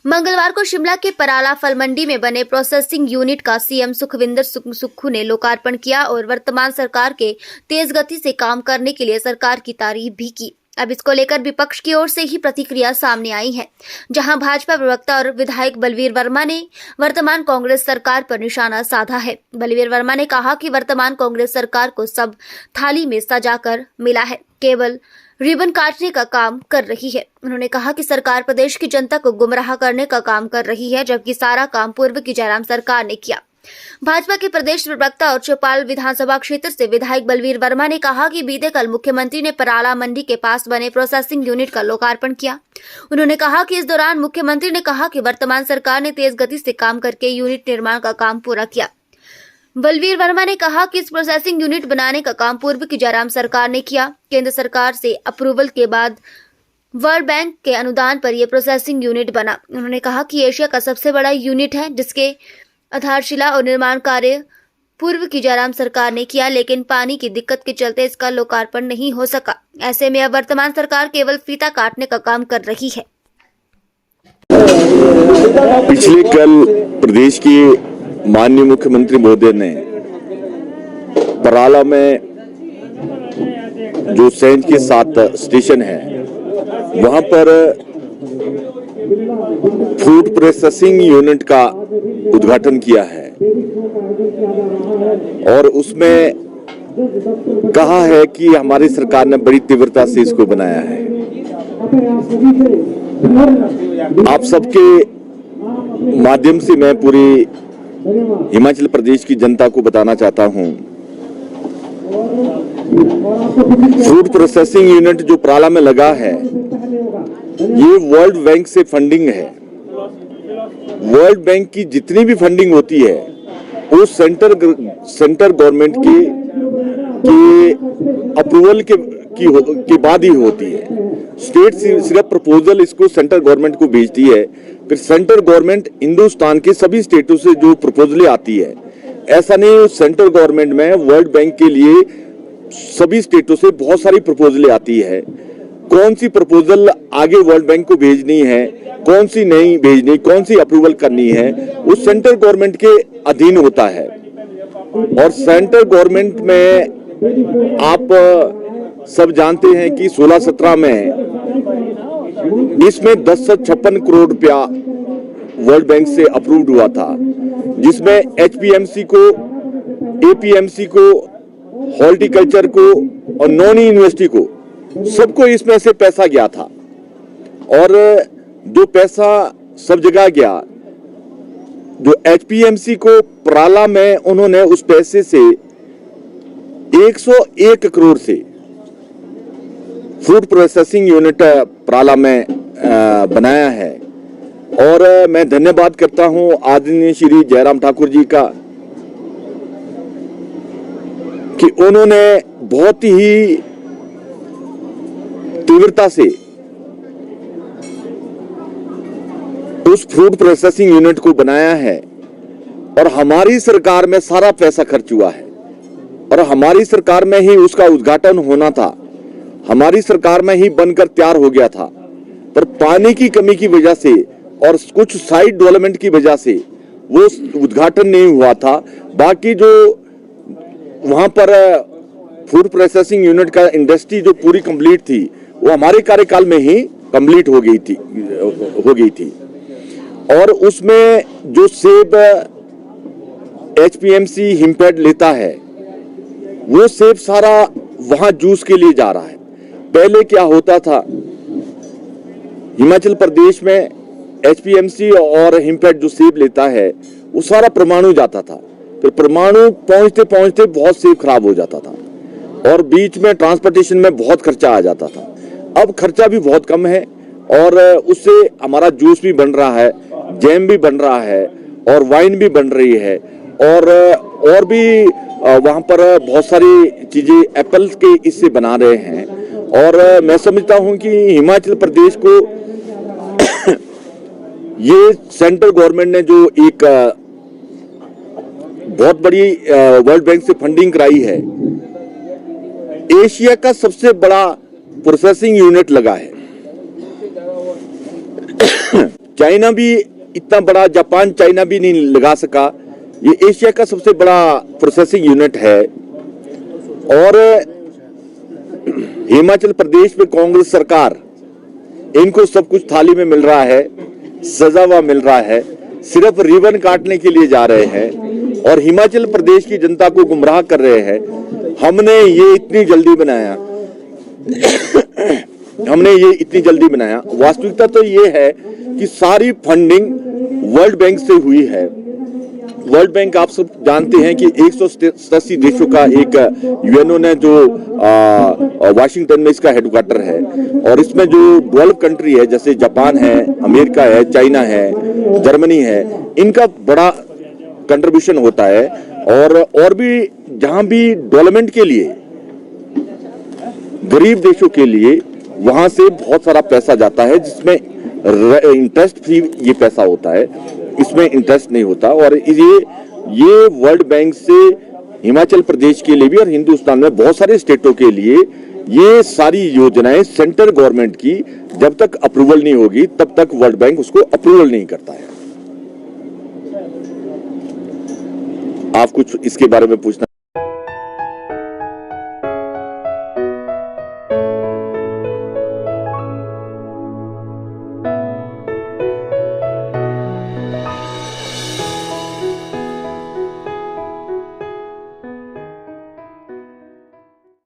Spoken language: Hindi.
मंगलवार को शिमला के पराला फल मंडी में बने प्रोसेसिंग यूनिट का सीएम सुखविंदर सुक्खू ने लोकार्पण किया और वर्तमान सरकार के तेज गति से काम करने के लिए सरकार की तारीफ भी की। अब इसको लेकर विपक्ष की ओर से ही प्रतिक्रिया सामने आई है, जहां भाजपा प्रवक्ता और विधायक बलवीर वर्मा ने वर्तमान कांग्रेस सरकार पर निशाना साधा है। बलवीर वर्मा ने कहा कि वर्तमान कांग्रेस सरकार को सब थाली में सजाकर मिला है, केवल रिबन काटने का काम कर रही है। उन्होंने कहा कि सरकार प्रदेश की जनता को गुमराह करने का काम कर रही है, जबकि सारा काम पूर्व की जयराम सरकार ने किया। भाजपा के प्रदेश प्रवक्ता और चौपाल विधानसभा क्षेत्र से विधायक बलवीर वर्मा ने कहा कि बीते कल मुख्यमंत्री ने पराला मंडी के पास बने प्रोसेसिंग यूनिट का लोकार्पण किया। उन्होंने कहा कि इस दौरान मुख्यमंत्री ने कहा कि वर्तमान सरकार ने तेज गति से काम करके यूनिट निर्माण का काम पूरा किया। बलवीर वर्मा ने कहा कि इस प्रोसेसिंग यूनिट बनाने का काम पूर्व की जयराम सरकार ने किया। केंद्र सरकार से अप्रूवल के बाद वर्ल्ड बैंक के अनुदान पर यह प्रोसेसिंग यूनिट बना। उन्होंने कहा कि एशिया का सबसे बड़ा यूनिट है, जिसके आधारशिला और निर्माण कार्य पूर्व की जयराम सरकार ने किया, लेकिन पानी की दिक्कत के चलते इसका लोकार्पण नहीं हो सका। ऐसे में अब वर्तमान सरकार केवल फीता काटने का काम कर रही है। पिछले कल प्रदेश की माननीय मुख्यमंत्री महोदय ने पराला में जो सेंज के 7 स्टेशन है वहां पर फूड प्रोसेसिंग यूनिट का उद्घाटन किया है और उसमें कहा है कि हमारी सरकार ने बड़ी तीव्रता से इसको बनाया है। आप सबके माध्यम से मैं पूरी हिमाचल प्रदेश की जनता को बताना चाहता हूं, फूड प्रोसेसिंग यूनिट जो पराला में लगा है ये वर्ल्ड बैंक से फंडिंग है। वर्ल्ड बैंक की जितनी भी फंडिंग होती है वो सेंटर गवर्नमेंट के अप्रूवल के बाद ही होती है। स्टेट सिर्फ प्रपोजल इसको सेंट्रल गवर्नमेंट को भेजती है, फिर सेंट्रल गवर्नमेंट हिंदुस्तान के सभी स्टेटों से जो प्रपोजलें आती है, ऐसा नहीं सेंट्रल गवर्नमेंट में वर्ल्ड बैंक के लिए सभी स्टेटों से बहुत सारी प्रपोजलें आती है। कौन सी प्रपोजल आगे वर्ल्ड बैंक को भेजनी है, कौन सी नहीं भेजनी, कौन सी अप्रूवल करनी है, वो सेंट्रल गवर्नमेंट के अधीन होता है। और सेंट्रल गवर्नमेंट में आप सब जानते हैं कि 16-17 में इसमें 1056 करोड़ रुपया वर्ल्ड बैंक से अप्रूव्ड हुआ था, जिसमें एचपीएमसी को, एपीएमसी को, हॉर्टिकल्चर को और नॉन यूनिवर्सिटी को, सबको इसमें से पैसा गया था। और जो पैसा सब जगह गया, जो एचपीएमसी को पराला में उन्होंने उस पैसे से 101 करोड़ से फूड प्रोसेसिंग यूनिट पराला में बनाया है। और मैं धन्यवाद करता हूं आदरणीय श्री जयराम ठाकुर जी का कि उन्होंने बहुत ही तीव्रता से उस फूड प्रोसेसिंग यूनिट को बनाया है। और हमारी सरकार में सारा पैसा खर्च हुआ है और हमारी सरकार में ही उसका उद्घाटन होना था, हमारी सरकार में ही बनकर तैयार हो गया था, पर पानी की कमी की वजह से और कुछ साइड डेवलपमेंट की वजह से वो उद्घाटन नहीं हुआ था। बाकी जो वहां पर फूड प्रोसेसिंग यूनिट का इंडस्ट्री जो पूरी कंप्लीट थी वो हमारे कार्यकाल में ही कंप्लीट हो गई थी। और उसमें जो सेब एचपीएमसी हिमफेड लेता है वो सेब सारा वहां जूस के लिए जा रहा है। पहले क्या होता था, हिमाचल प्रदेश में एचपीएमसी और हिमफेड जो सेब लेता है वो सारा परमाणु जाता था, फिर परमाणु पहुंचते पहुंचते बहुत सेब खराब हो जाता था और बीच में ट्रांसपोर्टेशन में बहुत खर्चा आ जाता था। अब खर्चा भी बहुत कम है और उससे हमारा जूस भी बन रहा है, जैम भी बन रहा है और वाइन भी बन रही है और भी वहां पर बहुत सारी चीजें एप्पल के इससे बना रहे हैं। और मैं समझता हूं कि हिमाचल प्रदेश को ये सेंट्रल गवर्नमेंट ने जो एक बहुत बड़ी वर्ल्ड बैंक से फंडिंग कराई है, एशिया का सबसे बड़ा प्रोसेसिंग यूनिट लगा है। चाइना भी इतना बड़ा, जापान चाइना भी नहीं लगा सका। ये एशिया का सबसे बड़ा प्रोसेसिंग यूनिट है। और हिमाचल प्रदेश में कांग्रेस सरकार, इनको सब कुछ थाली में मिल रहा है, सजा हुआ मिल रहा है, सिर्फ रिबन काटने के लिए जा रहे हैं और हिमाचल प्रदेश की जनता को गुमराह कर रहे हैं। हमने ये इतनी जल्दी बनाया वास्तविकता तो ये है कि सारी फंडिंग वर्ल्ड बैंक से हुई है। वर्ल्ड बैंक आप सब जानते हैं कि 187 देशों का एक यूएनओ ने जो वाशिंगटन में इसका हेडक्वार्टर है, और इसमें जो 12 कंट्री है, जैसे जापान है, अमेरिका है, चाइना है, जर्मनी है, इनका बड़ा कंट्रीब्यूशन होता है। और भी जहां भी डेवलपमेंट के लिए, गरीब देशों के लिए, वहां से बहुत सारा पैसा जाता है, जिसमें इंटरेस्ट फ्री ये पैसा होता है, इसमें इंटरेस्ट नहीं होता। और ये वर्ल्ड बैंक से हिमाचल प्रदेश के लिए भी और हिंदुस्तान में बहुत सारे स्टेटों के लिए ये सारी योजनाएं सेंट्रल गवर्नमेंट की जब तक अप्रूवल नहीं होगी तब तक वर्ल्ड बैंक उसको अप्रूवल नहीं करता है। आप कुछ इसके बारे में पूछना